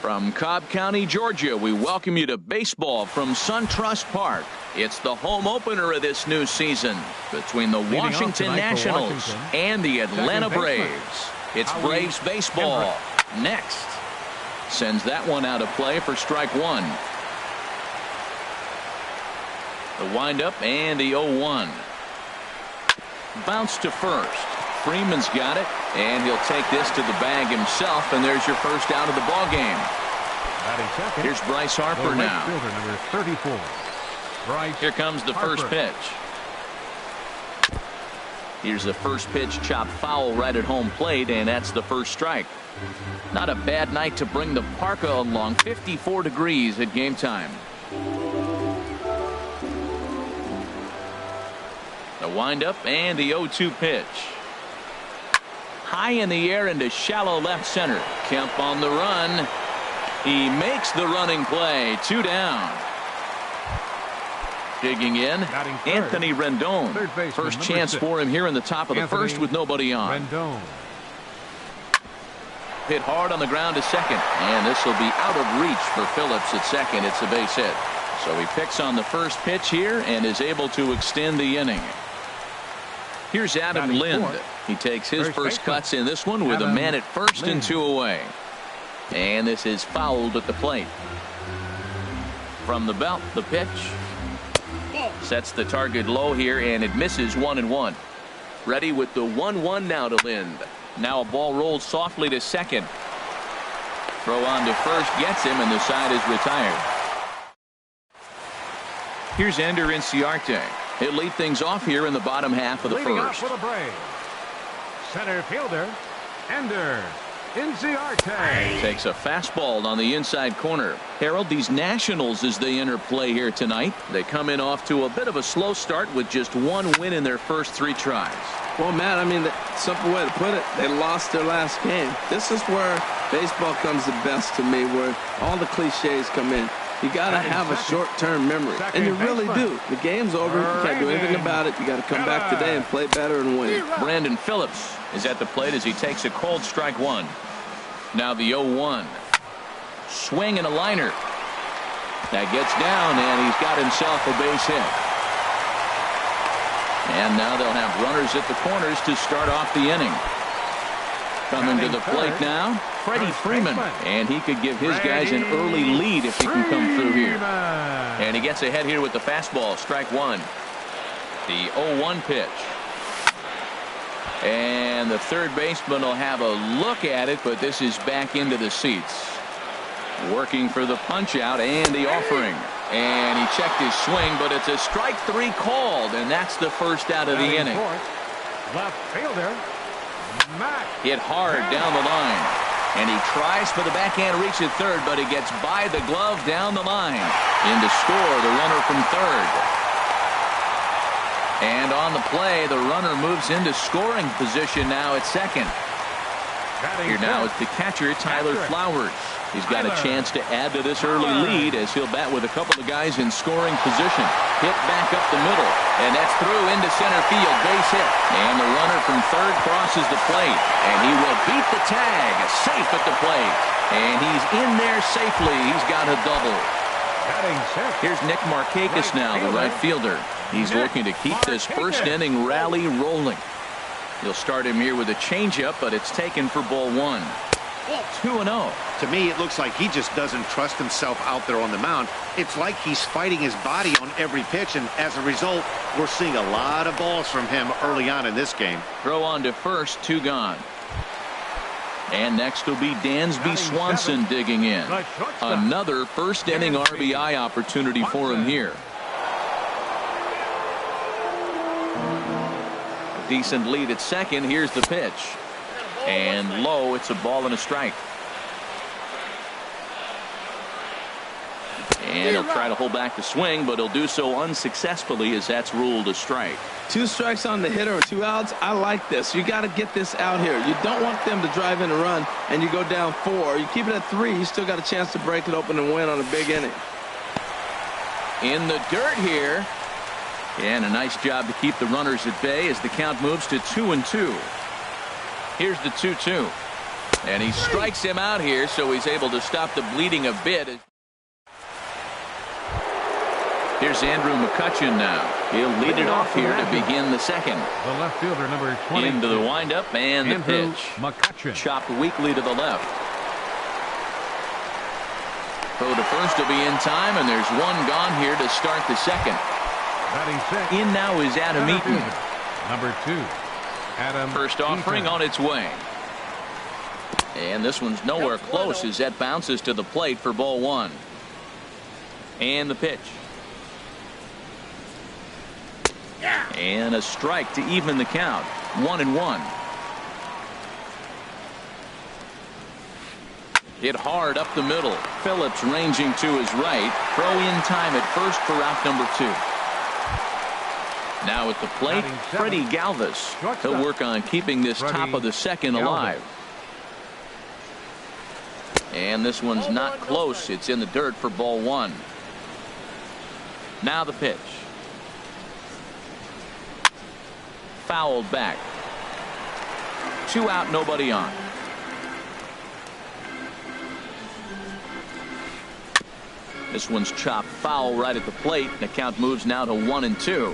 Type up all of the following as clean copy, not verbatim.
From Cobb County, Georgia, we welcome you to baseball from SunTrust Park. It's the home opener of this new season between the Washington Nationals and the Atlanta Braves. It's Braves baseball. Next. Sends that one out of play for strike one. The windup and the 0-1. Bounce to first. Freeman's got it, and he'll take this to the bag himself, and there's your first out of the ball game. Here's Bryce Harper now. Number 34. Bryce Here comes the Harper. First pitch. Here's the first pitch chopped foul right at home plate, and that's the first strike. Not a bad night to bring the parka along. 54 degrees at game time. The windup and the 0-2 pitch. High in the air into shallow left center. Kemp on the run. He makes the running play. 2 down. Digging in, Anthony Rendon. First chance 6 for him here in the top of the first with nobody on. Rendon. Hit hard on the ground to second, and this will be out of reach for Phillips at second. It's a base hit. So he picks on the first pitch here and is able to extend the inning. Here's Adam Lind. He takes his first cuts in this one with a man at first and 2 away. And this is fouled at the plate. From the belt, the pitch. Sets the target low here, and it misses 1-1. Ready with the 1-1 now to Lind. Now a ball rolls softly to second. Throw on to first gets him, and the side is retired. Here's Ender Inciarte. He'll lead things off here in the bottom half of the first. For the Braves, center fielder Ender Inciarte. Takes a fastball on the inside corner. Harold, these Nationals, as they enter play here tonight, they come in off to a bit of a slow start with just 1 win in their first 3 tries. Well, Matt, I mean, simple way to put it, they lost their last game. This is where baseball comes the best to me, where all the cliches come in. You got to have a short-term memory, and you really do. The game's over. You can't do anything about it. You got to come back today and play better and win. Brandon Phillips is at the plate as he takes a cold strike one. Now the 0-1. Swing and a liner. That gets down, and he's got himself a base hit. And now they'll have runners at the corners to start off the inning. Coming to the plate now, Freddie Freeman, and he could give his guys an early lead if he can come through here. And he gets ahead here with the fastball, strike one. The 0-1 pitch. And the third baseman will have a look at it, but this is back into the seats. Working for the punch out and the offering. And he checked his swing, but it's a strike 3 called, and that's the first out of the inning. Left fielder Matt. Hit hard down the line, and he tries for the backhand reach at third, but he gets by the glove down the line. In to score the runner from third. And on the play, the runner moves into scoring position now at second. Here now is the catcher, Tyler Flowers. He's got a chance to add to this early lead as he'll bat with a couple of guys in scoring position. Hit back up the middle, and that's through into center field. Base hit. And the runner from third crosses the plate, and he will beat the tag. Safe at the plate. And he's in there safely. He's got a double. Here's Nick Markakis now, the right fielder. He's looking to keep this first inning rally rolling. He'll start him here with a changeup, but it's taken for ball one. 2-0. To me, it looks like he just doesn't trust himself out there on the mound. It's like he's fighting his body on every pitch, and as a result, we're seeing a lot of balls from him early on in this game. Throw on to first, 2 gone. And next will be Dansby Swanson digging in. Another first inning RBI opportunity for him here. A decent lead at second. Here's the pitch. And low, it's a ball and a strike. And he'll try to hold back the swing, but he'll do so unsuccessfully as that's ruled a strike. 2 strikes on the hitter or 2 outs. I like this. You got to get this out here. You don't want them to drive in a run and you go down 4. You keep it at 3. You still got a chance to break it open and win on a big inning. In the dirt here. And a nice job to keep the runners at bay as the count moves to 2-2. Here's the 2-2. And he strikes him out here, so he's able to stop the bleeding a bit. Here's Andrew McCutchen now. He'll lead it off here to begin the second. The left fielder, number 20. Into the windup and the pitch. McCutchen. Chopped weakly to the left. Throw to first will be in time, and there's 1 gone here to start the second. In now is Adam Eaton. Number 2. Adam First offering Eaton. on its way. And this one's nowhere close as that bounces to the plate for ball 1. And the pitch. And a strike to even the count. 1-1. Hit hard up the middle. Phillips ranging to his right. Throw in time at first for out number 2. Now at the plate, Freddie Galvis. He'll work on keeping this top of the second alive. And this one's not close. It's in the dirt for ball 1. Now the pitch. Fouled back. 2 out, nobody on. This one's chopped foul right at the plate. The count moves now to 1-2.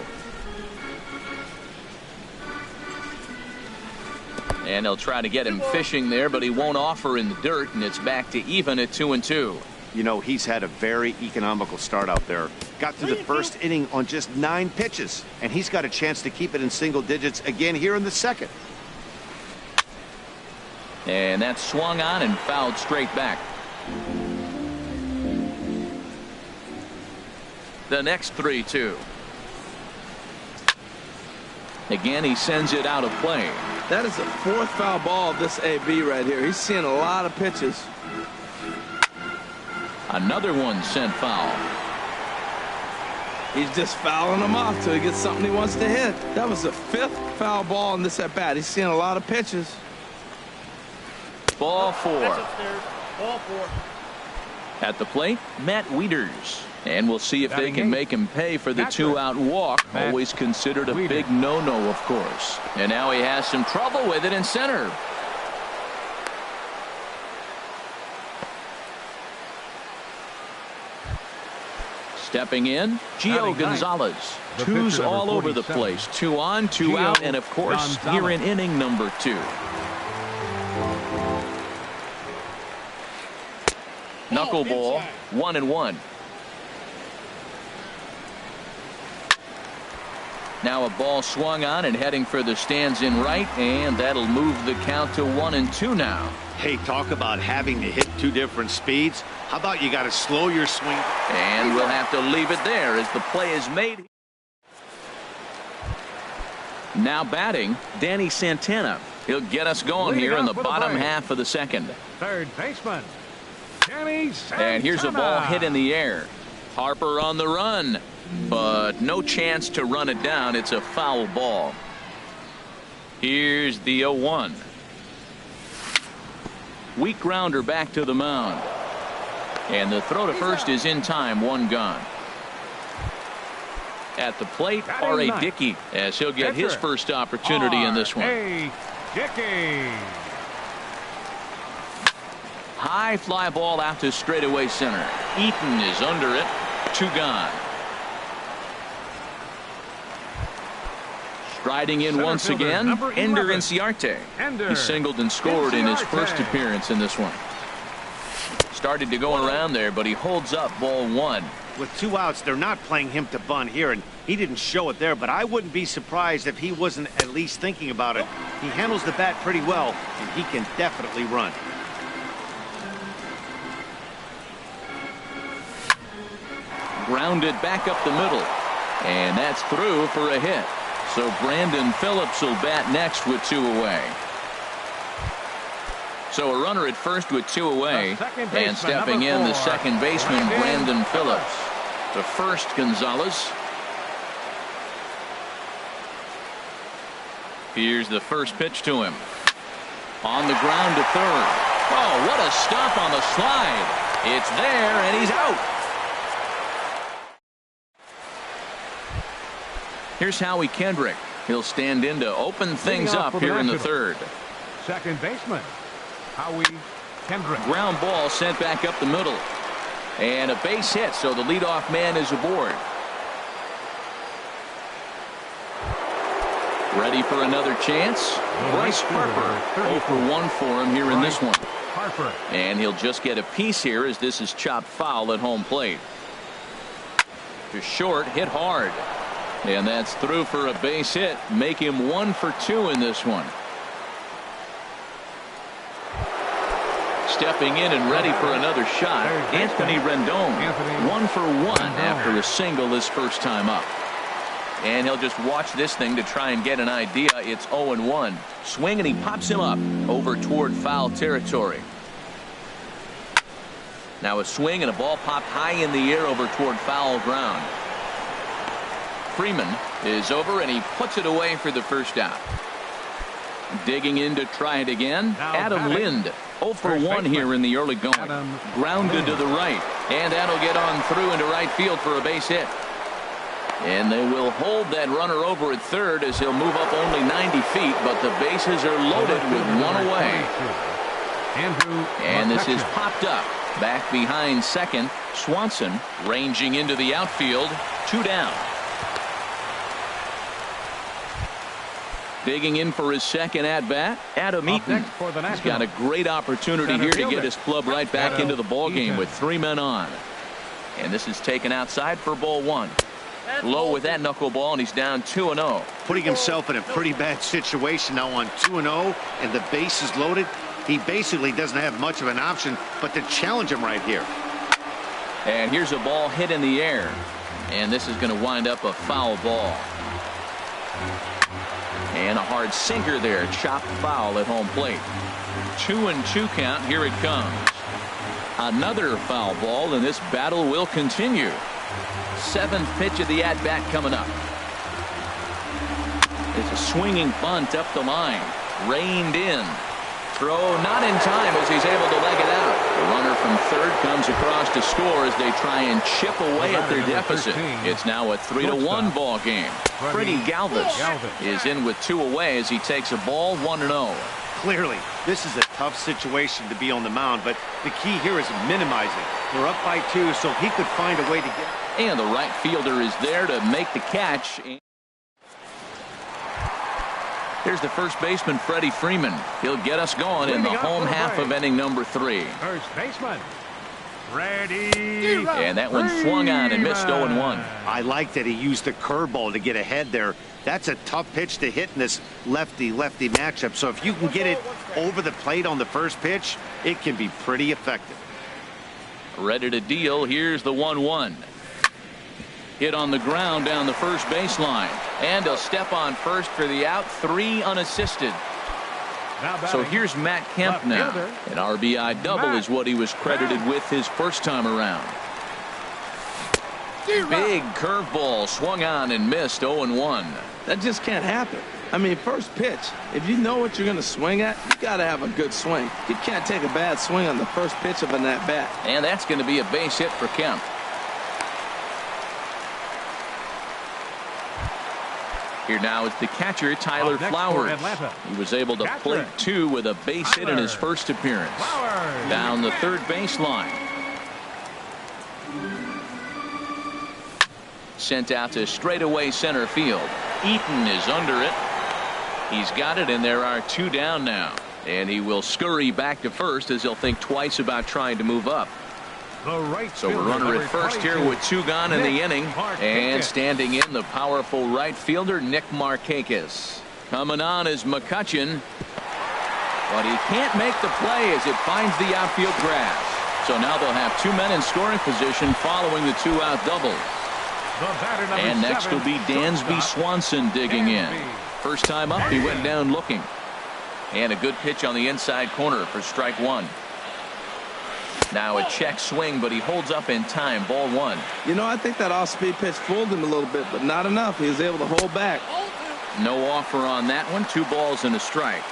And they'll try to get him fishing there, but he won't offer in the dirt, and it's back to even at 2-2. You know, he's had a very economical start out there. Got through the first inning on just 9 pitches, and he's got a chance to keep it in single digits again here in the second. And that's swung on and fouled straight back. The next 3-2. Again, he sends it out of play. That is the 4th foul ball of this AB right here. He's seeing a lot of pitches. Another one sent foul. He's just fouling them off till he gets something he wants to hit. That was the 5th foul ball in this at bat. He's seeing a lot of pitches. Ball 4. Ball 4. At the plate, Matt Wieters. And we'll see if they can make him pay for the 2-out walk. Always considered a big no-no, of course. And now he has some trouble with it in center. Stepping in, Gio Gonzalez. 2s all over the place. 2 on, 2 out, and of course, here in inning number 2. Knuckleball, 1-1. Now a ball swung on and heading for the stands in right, and that'll move the count to 1-2 now. Hey, talk about having to hit 2 different speeds. How about you got to slow your swing? And we'll have to leave it there as the play is made. Now batting, Danny Santana. He'll get us going here in the bottom half of the second. Third baseman, Danny Santana. And here's a ball hit in the air. Harper on the run, but no chance to run it down. It's a foul ball. Here's the 0-1. Weak grounder back to the mound. And the throw to first is in time, one gone. At the plate, R.A. Dickey, as he'll get his first opportunity in this one. R.A. Dickey. High fly ball out to straightaway center. Eaton is under it. Two gone. Striding in once again, Ender Inciarte. He singled and scored in his first appearance in this one. Started to go around there, but he holds up ball one. With 2 outs, they're not playing him to bunt here, and he didn't show it there, but I wouldn't be surprised if he wasn't at least thinking about it. He handles the bat pretty well, and he can definitely run. Grounded back up the middle, and that's through for a hit. So Brandon Phillips will bat next with 2 away. So a runner at first with 2 away, and stepping in the second baseman, Brandon Phillips. To first, Gonzalez. Here's the first pitch to him. On the ground to third. Oh, what a stop on the slide. It's there, and he's out. Here's Howie Kendrick. He'll stand in to open things up here in the third. Second baseman, Howie Kendrick. Ground ball sent back up the middle. And a base hit, so the leadoff man is aboard. Ready for another chance? Bryce Harper. 0 for 1 for him here in this one. Harper. And he'll just get a piece here as this is chopped foul at home plate. To short, hit hard. And that's through for a base hit. Make him 1 for 2 in this one. Stepping in and ready for another shot, Anthony Rendon. 1 for 1 after a single his first time up. And he'll just watch this thing to try and get an idea. It's 0-1. Swing, and he pops him up over toward foul territory. Now a swing and a ball popped high in the air over toward foul ground. Freeman is over, and he puts it away for the first out. Digging in to try it again, Adam Lind. 0 for 1 here in the early going. Grounded to the right, and that'll get on through into right field for a base hit. And they will hold that runner over at third as he'll move up only 90 feet, but the bases are loaded with 1 away. And this is popped up. Back behind second, Swanson ranging into the outfield. 2 down. Digging in for his second at-bat, Adam Eaton. He's got a great opportunity here to get his club right back into the ballgame with 3 men on. And this is taken outside for ball 1. Low with that knuckleball, and he's down 2-0. Putting himself in a pretty bad situation now on 2-0, and the base is loaded. He basically doesn't have much of an option but to challenge him right here. And here's a ball hit in the air. And this is going to wind up a foul ball. And a hard sinker there, chopped foul at home plate. 2-2 count. Here it comes. Another foul ball, and this battle will continue. 7th pitch of the at-bat coming up. It's a swinging bunt up the line. Reined in. Throw not in time as he's able to leg it out. The runner from third comes across to score as they try and chip away at their deficit. It's now a 3-1 ball game. Freddie Galvis is in with 2 away as he takes a ball 1-0. Clearly, this is a tough situation to be on the mound, but the key here is minimizing. They're up by 2, so he could find a way to get. And the right fielder is there to make the catch. Here's the first baseman, Freddie Freeman. He'll get us going in the home half of inning number 3. First baseman, Freddie. And that one swung on and missed 0-1. I like that he used the curveball to get ahead there. That's a tough pitch to hit in this lefty-lefty matchup. So if you can get it over the plate on the first pitch, it can be pretty effective. Ready to deal. Here's the 1-1. Hit on the ground down the first baseline. And he'll step on first for the out. 3 unassisted. So here's Matt Kemp now. An RBI double is what he was credited with his first time around. Big curveball swung on and missed. 0-1. That just can't happen. I mean, first pitch, if you know what you're going to swing at, you got to have a good swing. You can't take a bad swing on the first pitch of an at-bat. And that's going to be a base hit for Kemp. Here now is the catcher, Tyler Flowers. He was able to plate 2 with a base hit in his first appearance. Down the third baseline. Sent out to straightaway center field. Eaton is under it. He's got it, and there are 2 down now. And he will scurry back to first as he'll think twice about trying to move up. So a runner at first here with 2 gone in the inning. And standing in, the powerful right fielder, Nick Markakis. Coming on is McCutchen. But he can't make the play as it finds the outfield grass. So now they'll have 2 men in scoring position following the 2-out double. And next will be Dansby Swanson digging in. First time up, he went down looking. And a good pitch on the inside corner for strike 1. Now a check swing, but he holds up in time. Ball 1. You know, I think that off-speed pitch fooled him a little bit, but not enough. He was able to hold back. No offer on that one. 2 balls and a strike.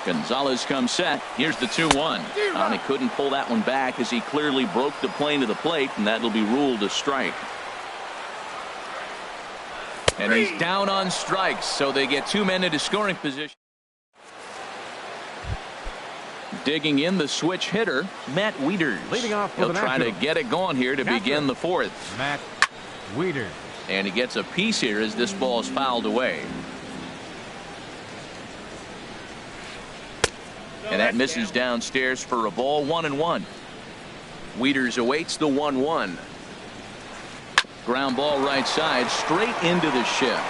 Gonzalez comes set. Here's the 2-1. And he couldn't pull that one back as he clearly broke the plane to the plate, and that'll be ruled a strike. And he's down on strikes, so they get 2 men into scoring position. Digging in, the switch hitter, Matt Wieters. Leading off for He'll the try to Nationals, get it going here to begin the 4th. Matt Wieters. And he gets a piece here as this ball is fouled away. And that misses downstairs for a ball. 1-1. Wieters awaits the 1-1. Ground ball right side, straight into the shift.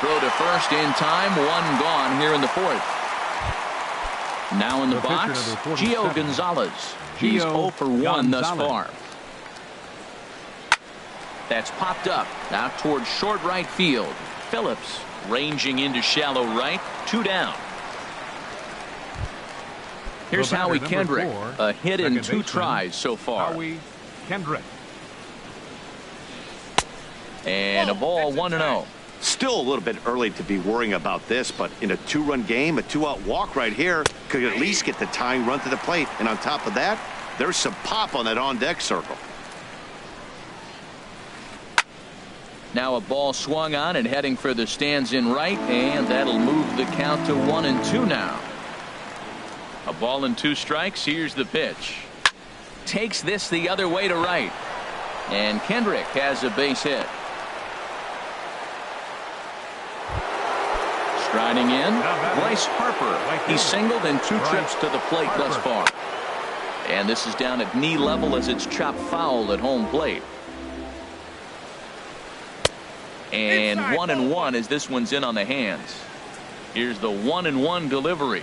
Throw to first in time. 1 gone here in the 4th. Now in the box, Gio Gonzalez. He's 0 for 1 thus far. That's popped up out towards short right field. Phillips ranging into shallow right. 2 down. Here's Howie Kendrick. A hit in 2 tries so far. Howie Kendrick. And a ball. 1-0. Still a little bit early to be worrying about this, but in a 2-run game, a 2-out walk right here could at least get the tying run to the plate. And on top of that, there's some pop on that on-deck circle. Now a ball swung on and heading for the stands in right, and that'll move the count to 1-2 now. A ball and 2 strikes. Here's the pitch. Takes this the other way to right. And Kendrick has a base hit. Striding in, Bryce Harper. He singled in 2 trips to the plate thus far. And this is down at knee level as it's chopped foul at home plate. And 1-1 as this one's in on the hands. Here's the 1-1 delivery.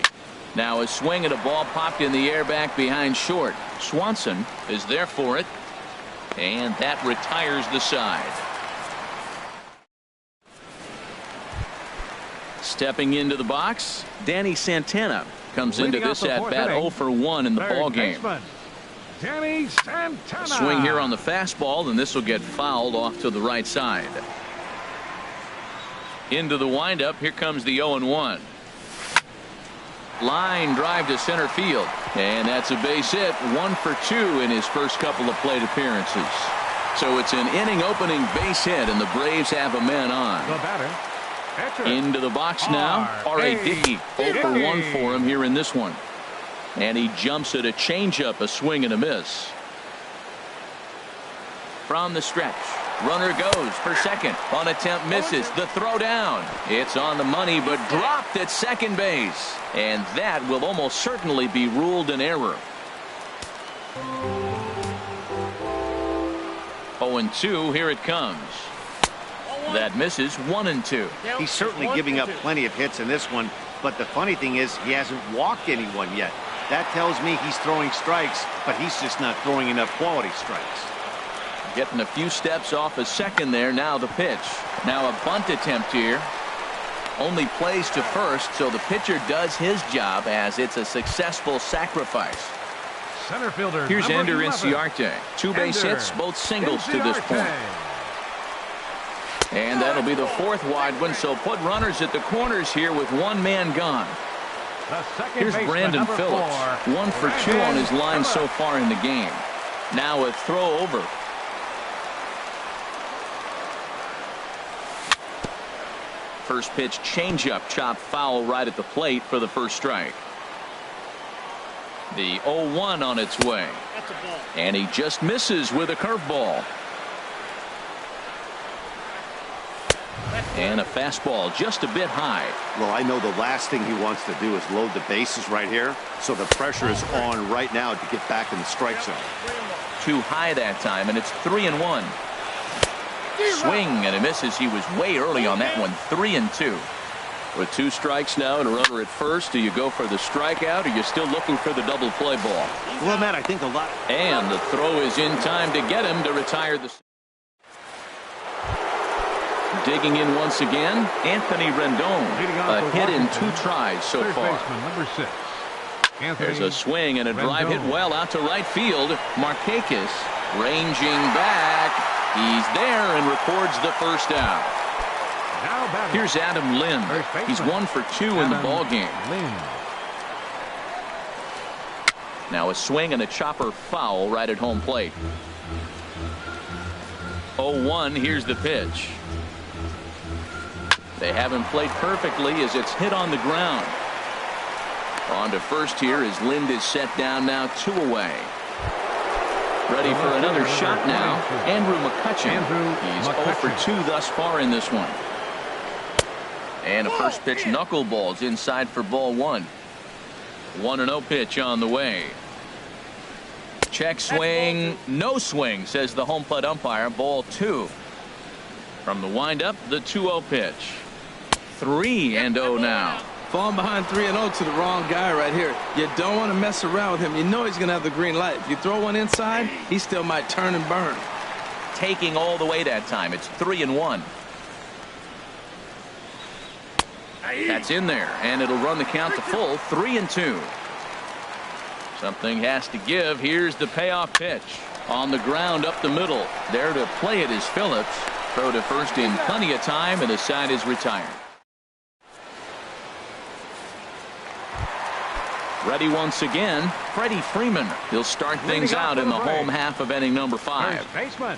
Now a swing at a ball popped in the air back behind short. Swanson is there for it. And that retires the side. Stepping into the box, Danny Santana comes into this at-bat 0 for 1 in the ballgame. Danny Santana. A swing here on the fastball, and this will get fouled off to the right side. Into the windup, here comes the 0-1. Line drive to center field, and that's a base hit. 1 for 2 in his first couple of plate appearances. So it's an inning opening base hit, and the Braves have a man on. The batter. Into the box now, R.A. Dickey. 0 for 1 for him here in this one. And he jumps at a changeup, a swing and a miss. From the stretch, runner goes for second. On attempt misses. The throw down. It's on the money, but dropped at second base. And that will almost certainly be ruled an error. 0-2, here it comes. That misses. 1-2. He's certainly giving up plenty of hits in this one, but the funny thing is he hasn't walked anyone yet. That tells me he's throwing strikes, but he's just not throwing enough quality strikes. Getting a few steps off a second there. Now the pitch. Now a bunt attempt here. Only plays to first, so the pitcher does his job as it's a successful sacrifice. Center fielder. Here's number Ender 11. Inciarte. 2 base Ender hits, both singles to this Inciarte. point. And that'll be the 4th wide one, so put runners at the corners here with 1 man gone. The second Here's baseman, Brandon number Phillips. 4, 1 for 2 on his line so far in the game. Now a throw over. First pitch changeup, chopped foul right at the plate for the first strike. The 0-1 on its way. That's a ball. And he just misses with a curveball. And a fastball just a bit high. Well, I know the last thing he wants to do is load the bases right here, so the pressure is on right now to get back in the strike zone. Too high that time, and it's 3-1. Swing and a misses. He was way early on that one. 3-2. With 2 strikes now and a runner at first, do you go for the strikeout, or are you still looking for the double play ball? Well, Matt, I think a lot. And the throw is in time to get him to retire the. Digging in once again, Anthony Rendon. A hit in 2 tries so Third far. baseman, number 6. Anthony There's a swing and a drive Rendon. hit well out to right field. Markakis ranging back. He's there and records the first out. Now batting. Here's Adam Lind. First baseman. He's 1 for 2 in the Adam ball game. Lind. Now a swing and a chopper foul right at home plate. 0-1. Here's the pitch. They have him played perfectly as it's hit on the ground. On to first here as Lind is set down now, 2 away. Ready for another shot now. Andrew McCutcheon. He's 0 for 2 thus far in this one. And a first pitch knuckleballs inside for ball 1. 1-0 pitch on the way. Check swing, no swing, says the home plate umpire. Ball 2. From the windup, the 2-0 pitch. 3-0 now. Falling behind 3-0 to the wrong guy right here. You don't want to mess around with him. You know he's going to have the green light. If you throw one inside, he still might turn and burn. Taking all the way that time. It's 3-1. That's in there, and it'll run the count to full. 3-2. Something has to give. Here's the payoff pitch. On the ground up the middle. There to play it is Phillips. Throw to first in plenty of time, and the side is retired. Ready once again, Freddie Freeman. He'll start things out in the home half of inning number 5. First baseman.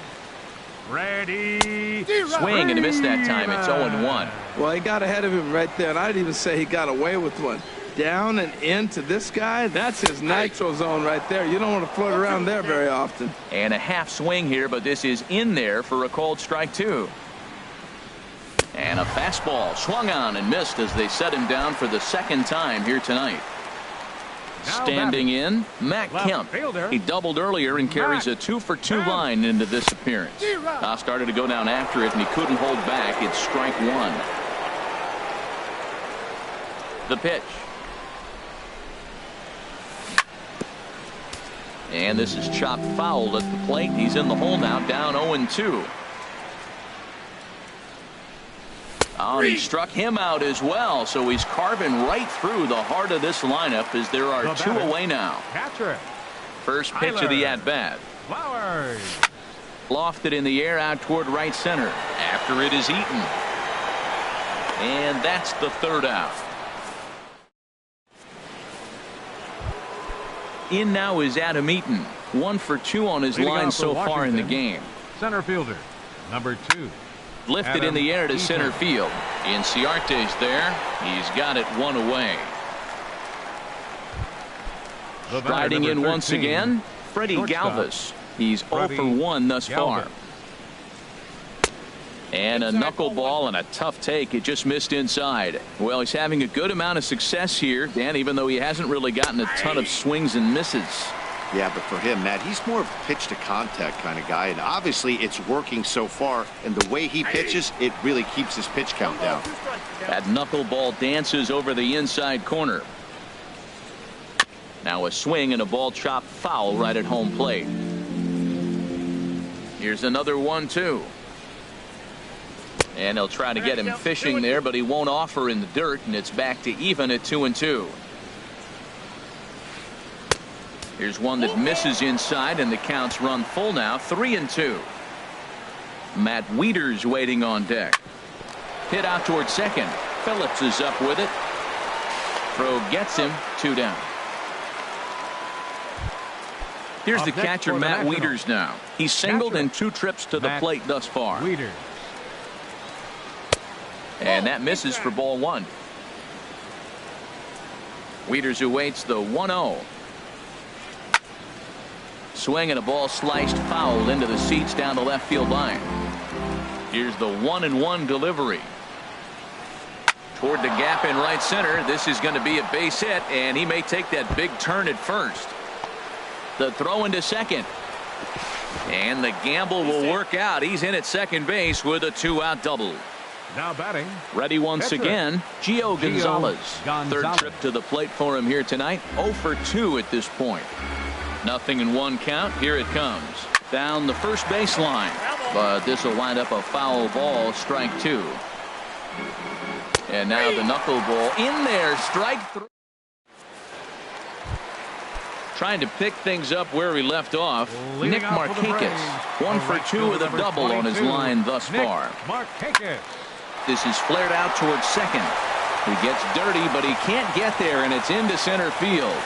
Ready. Swing and a miss that time. It's 0-1. Well, he got ahead of him right there, and I'd even say he got away with one. Down and into this guy, that's his nitro zone right there. You don't want to float around there very often. And a half swing here, but this is in there for a called strike 2. And a fastball swung on and missed as they set him down for the 2nd time here tonight. Standing in, Matt Kemp. He doubled earlier and carries a 2 for 2 line into this appearance. Started to go down after it, and he couldn't hold back. It's strike 1. The pitch. And this is chopped foul at the plate. He's in the hole now, down 0-2. Oh, he struck him out as well, so he's carving right through the heart of this lineup as there are 2 away now. Catcher. First pitch of the at-bat. Flowers. Lofted in the air out toward right center after it is eaten. And that's the 3rd out. In now is Adam Eaton. 1 for 2 on his Leading line off for so far in the Washington, game. Center fielder, number 2. Lifted in Adam the air to Eaton. center field. Inciarte's there. He's got it 1 away. The batter, Striding number in once 13, again, Freddie shortstop, Galvis. He's 0 for Freddie 1 thus far. Galvis. And a knuckleball and a tough take. It just missed inside. Well, he's having a good amount of success here, Dan, even though he hasn't really gotten a ton of swings and misses. Yeah, but for him, Matt, he's more of a pitch to contact kind of guy, and obviously it's working so far, and the way he pitches, it really keeps his pitch count down. That knuckleball dances over the inside corner. Now a swing and a ball chopped foul right at home plate. Here's another 1-2. And he'll try to get him fishing there, but he won't offer in the dirt, and it's back to even at 2-2. Here's one that misses inside, and the count's run full now, 3-2. Matt Wieters waiting on deck. Hit out towards second. Phillips is up with it. Throw gets him, 2 down. Here's the catcher, Matt Wieters now. He's singled in 2 trips to the plate thus far. Wieters. And that misses for ball 1. Wieters awaits the 1-0. Swing and a ball sliced foul into the seats down the left field line. Here's the 1-1 delivery. Toward the gap in right center. This is going to be a base hit, and he may take that big turn at first. The throw into second. And the gamble will work out. He's in at second base with a 2-out double. Now batting. Ready once again, Gio Gonzalez. Third trip to the plate for him here tonight. 0 for 2 at this point. 0-1 count. Here it comes. Down the first baseline. But this will wind up a foul ball. Strike 2. And now the knuckleball in there. Strike 3. Trying to pick things up where he left off. Nick Markakis. 1 for 2 with a double on his line thus far. Markakis. This is flared out towards second. He gets dirty, but he can't get there, and it's into center field.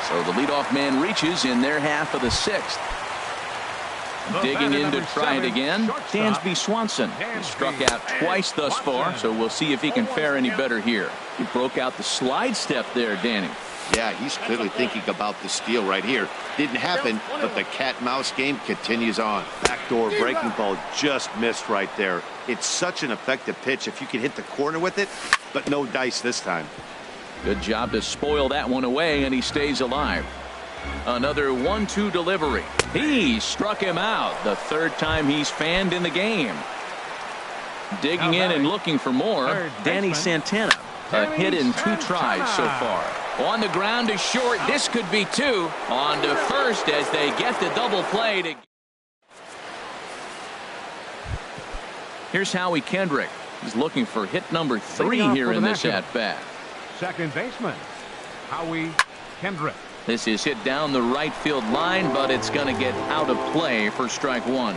So the leadoff man reaches in their half of the 6th. Digging in to try it again, Dansby Swanson. He struck out twice thus far, so we'll see if he can fare any better here. He broke out the slide step there, Danny. Yeah, he's clearly thinking about the steal right here. Didn't happen, but the cat-mouse game continues on. Backdoor breaking ball just missed right there. It's such an effective pitch if you can hit the corner with it, but no dice this time. Good job to spoil that one away, and he stays alive. Another 1-2 delivery. He struck him out. The 3rd time he's fanned in the game. Digging in and looking for more, Danny Santana. A hit in 2 tries so far. On the ground to short. This could be 2. On to first as they get the double play. Here's Howie Kendrick. He's looking for hit number 3 here in this at-bat. Second baseman, Howie Kendrick. This is hit down the right field line, but it's going to get out of play for strike 1.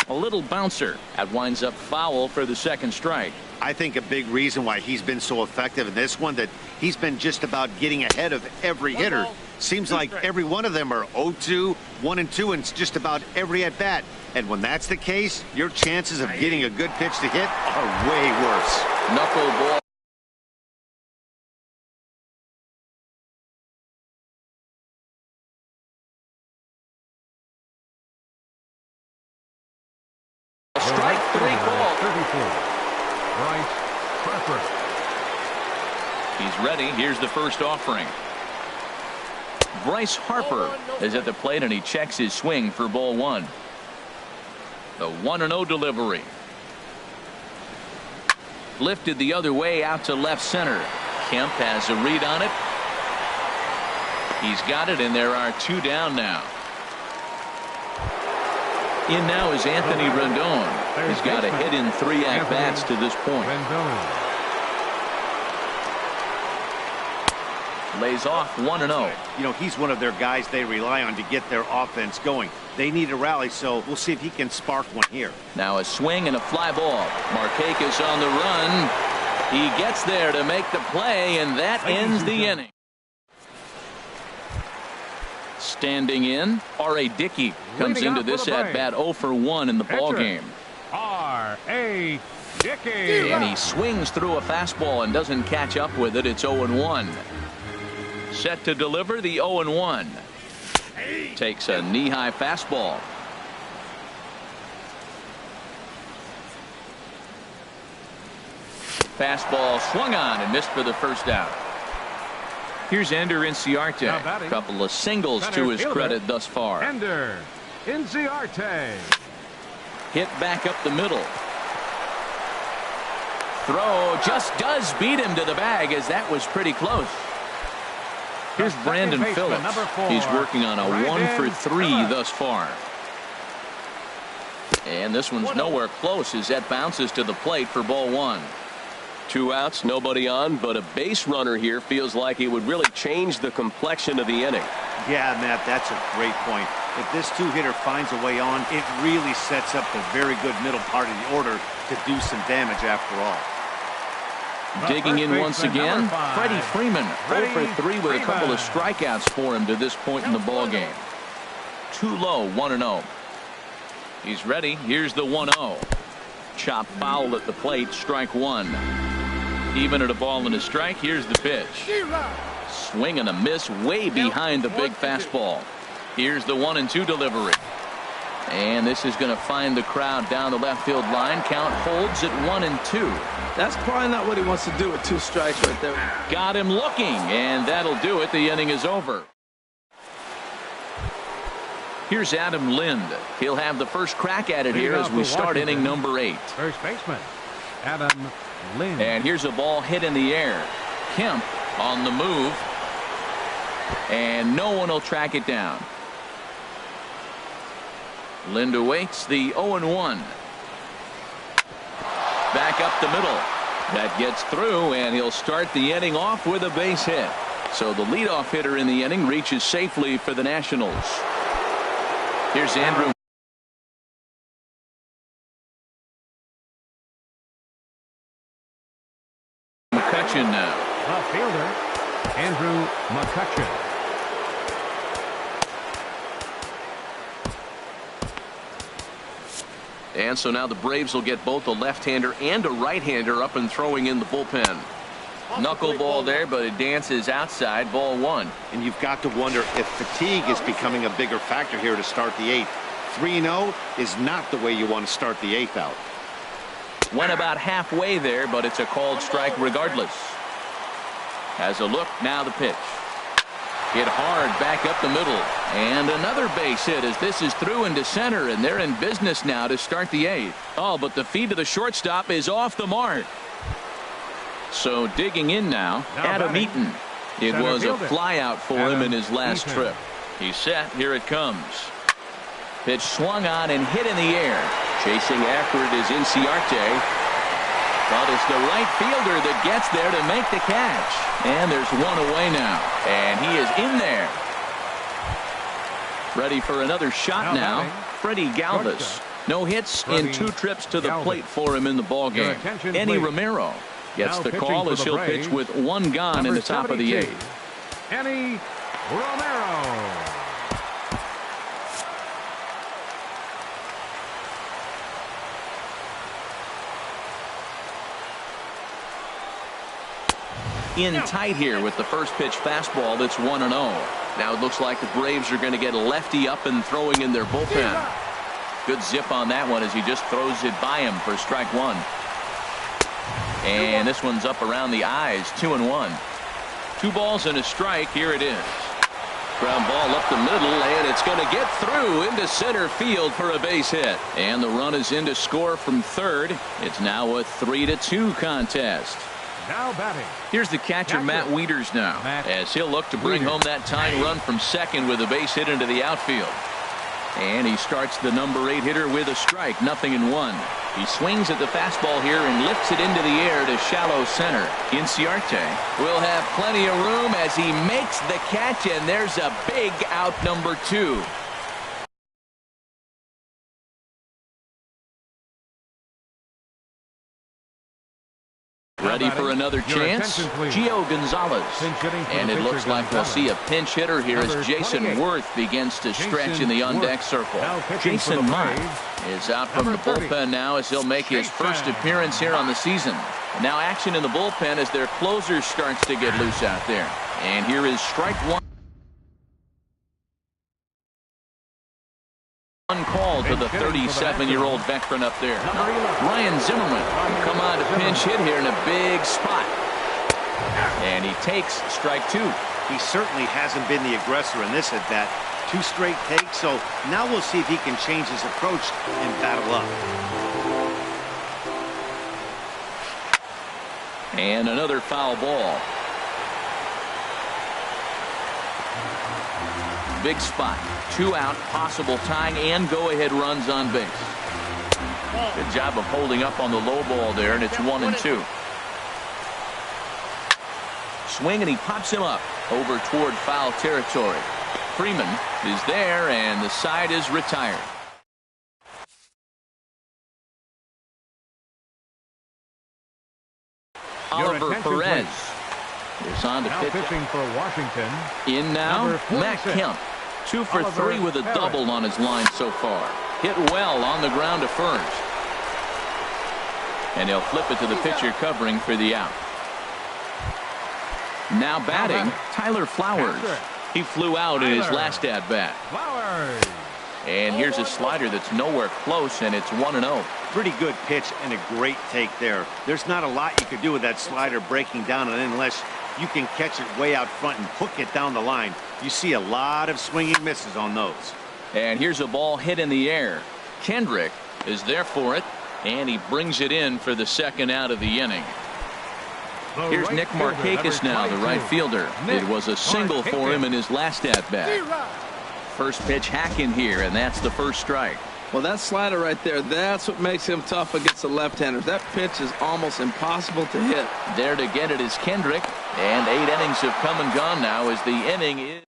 A little bouncer. That winds up foul for the 2nd strike. I think a big reason why he's been so effective in this one, that he's been just about getting ahead of every hitter. Seems like every one of them are 0-2, 1-2, and it's just about every at-bat. And when that's the case, your chances of getting a good pitch to hit are way worse. Knuckleball. Strike 3 call. 34. Bryce Harper. He's ready. Here's the first offering. Bryce Harper is at the plate, and he checks his swing for ball 1. The 1-0 delivery. Lifted the other way out to left center. Kemp has a read on it. He's got it, and there are 2 down now. In now is Anthony Rendon. He's got a hit in 3 at-bats to this point. Lays off 1-0. You know, he's one of their guys they rely on to get their offense going. They need a rally, so we'll see if he can spark one here. Now a swing and a fly ball. Markakis on the run. He gets there to make the play, and that ends the inning. Standing in, R.A. Dickey comes into this at-bat 0 for 1 in the ballgame. R.A. Dickey. And he swings through a fastball and doesn't catch up with it. It's 0-1. Set to deliver the 0-1. Takes a knee-high fastball. Fastball swung on and missed for the first out. Here's Ender Inciarte. A couple of singles to his credit thus far. Ender Inciarte. Hit back up the middle. Throw just does beat him to the bag, as that was pretty close. Here's Brandon Phillips. He's working on a 1 for 3 thus far. And this one's nowhere close as that bounces to the plate for ball 1. 2 outs, nobody on, but a base runner here feels like it would really change the complexion of the inning. Yeah, Matt, that's a great point. If this two-hitter finds a way on, it really sets up the very good middle part of the order to do some damage after all. Digging in once again, Freddie Freeman, 0 for 3 with a couple of Freeman. strikeouts for him to this point in the ball game. Too low, 1-0. He's ready. Here's the 1-0. Chop foul at the plate, strike one. Even at a ball and a strike, here's the pitch. Swing and a miss way behind the big fastball. Here's the 1-2 delivery. And this is going to find the crowd down the left field line. Count holds at 1-2. That's probably not what he wants to do with 2 strikes right there. Got him looking, and that'll do it. The inning is over. Here's Adam Lind. He'll have the first crack at it here as we start inning number 8. First baseman, Adam Lind. And here's a ball hit in the air. Kemp on the move. And no one will track it down. Lind awaits the 0-1. Back up the middle. That gets through, and he'll start the inning off with a base hit. So the leadoff hitter in the inning reaches safely for the Nationals. Here's Andrew McCutchen now. Left fielder, Andrew McCutchen. And so now the Braves will get both a left-hander and a right-hander up and throwing in the bullpen. Knuckleball there, but it dances outside. Ball 1. And you've got to wonder if fatigue is becoming a bigger factor here to start the 8th. 3-0 is not the way you want to start the 8th out. Went about halfway there, but it's a called strike regardless. Has a look, now the pitch. Hit hard back up the middle. And another base hit as this is through into center, and they're in business now to start the 8th. Oh, but the feed to the shortstop is off the mark. So digging in now, Adam Eaton. It was a fly out for him in his last trip. He's set. Here it comes. Pitch swung on and hit in the air. Chasing after it is Inciarte. But it's the right fielder that gets there to make the catch. And there's one away now. And he is in there. Ready for another shot now. Freddie Galvis. No hits in 2 trips to the plate for him in the ball game. Eddie Romero gets the call as he'll pitch with 1 gone in the top of the 8th. Eddie Romero. In tight here with the first pitch fastball. That's 1-0. Now it looks like the Braves are going to get a lefty up and throwing in their bullpen. Good zip on that one as he just throws it by him for strike 1. And this one's up around the eyes. 2-1. 2 balls and a strike. Here it is. Ground ball up the middle, and it's going to get through into center field for a base hit. And the run is in to score from third. It's now a 3-2 contest. Now batting. Here's the catcher, Matt Wieters now, as he'll look to bring home that tying run from second with a base hit into the outfield. And he starts the number 8 hitter with a strike, 0-1. He swings at the fastball here and lifts it into the air to shallow center. Inciarte will have plenty of room as he makes the catch, and there's a big out, number 2. Ready for another chance? Gio Gonzalez. And it looks like we'll see a pinch hitter here as Jason Worth begins to stretch in the on-deck circle. Jason Mott is out from the bullpen now as he'll make his first appearance here on the season. Now action in the bullpen as their closer starts to get loose out there. And here is strike 1. One call to the 37-year-old veteran up there. Ryan Zimmerman come on to pinch hit here in a big spot. And he takes strike 2. He certainly hasn't been the aggressor in this at bat. 2 straight takes, so now we'll see if he can change his approach and battle up. And another foul ball. Big spot. 2 out, possible tying and go-ahead runs on base. Good job of holding up on the low ball there, and it's 1-2. swing, and he pops him up over toward foul territory. Freeman is there, and the side is retired. Oliver Perez is on to pitch. Pitching for Washington. In now, Matt Kemp. 2 for 3 with a double on his line so far. Hit well on the ground to first. And he'll flip it to the pitcher covering for the out. Now batting, Tyler Flowers. He flew out in his last at-bat. And here's a slider that's nowhere close, and it's 1-0. Pretty good pitch and a great take there. There's not a lot you could do with that slider breaking down, and unless you can catch it way out front and hook it down the line, you see a lot of swinging misses on those. And here's a ball hit in the air. Kendrick is there for it, and he brings it in for the second out of the inning. Here's Nick Markakis now, the right fielder. It was a single for him in his last at-bat. First pitch hack in here, and that's the first strike. Well, that slider right there, that's what makes him tough against the left-handers. That pitch is almost impossible to hit. There to get it is Kendrick, and 8 innings have come and gone now as the inning is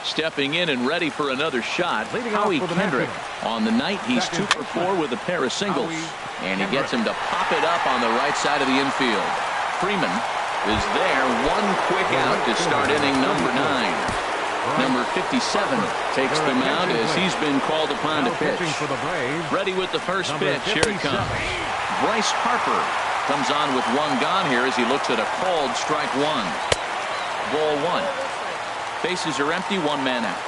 stepping in and ready for another shot. Howie Kendrick. On the night, he's 2 for 4 with a pair of singles, and he gets him to pop it up on the right side of the infield. Freeman is there, one quick out to start inning number 9. Number 57 takes the mound as he's been called upon to pitch. Ready with the first pitch. Here it comes. Bryce Harper comes on with 1 gone here as he looks at a called strike 1. Ball 1. Bases are empty, 1 man out.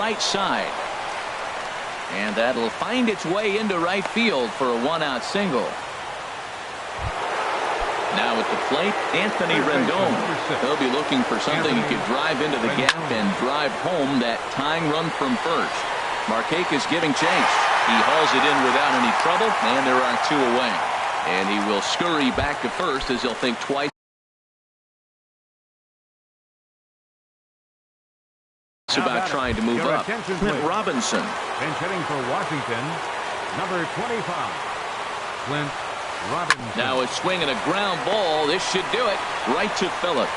Right side. And that'll find its way into right field for a 1-out single. Now at the plate, Anthony Rendon. He'll be looking for something he could drive into the gap and drive home that tying run from first. Markakis giving chase. He hauls it in without any trouble, and there are 2 away. And he will scurry back to first as he'll think twice about trying to move up. Clint Robinson. Bench hitting for Washington, number 25, Clint Robinson. Now a swing and a ground ball. This should do it. Right to Phillips.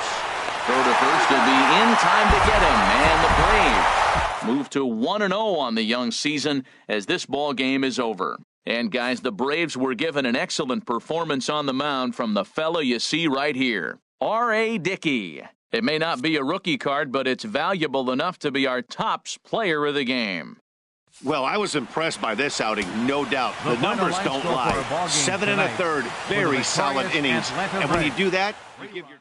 Throw to first will be in time to get him. And the Braves move to 1-0 on the young season as this ball game is over. And guys, the Braves were given an excellent performance on the mound from the fella you see right here, R.A. Dickey. It may not be a rookie card, but it's valuable enough to be our tops player of the game. Well, I was impressed by this outing, no doubt. The numbers don't lie. 7 1/3, very solid innings. And when you do that, you give your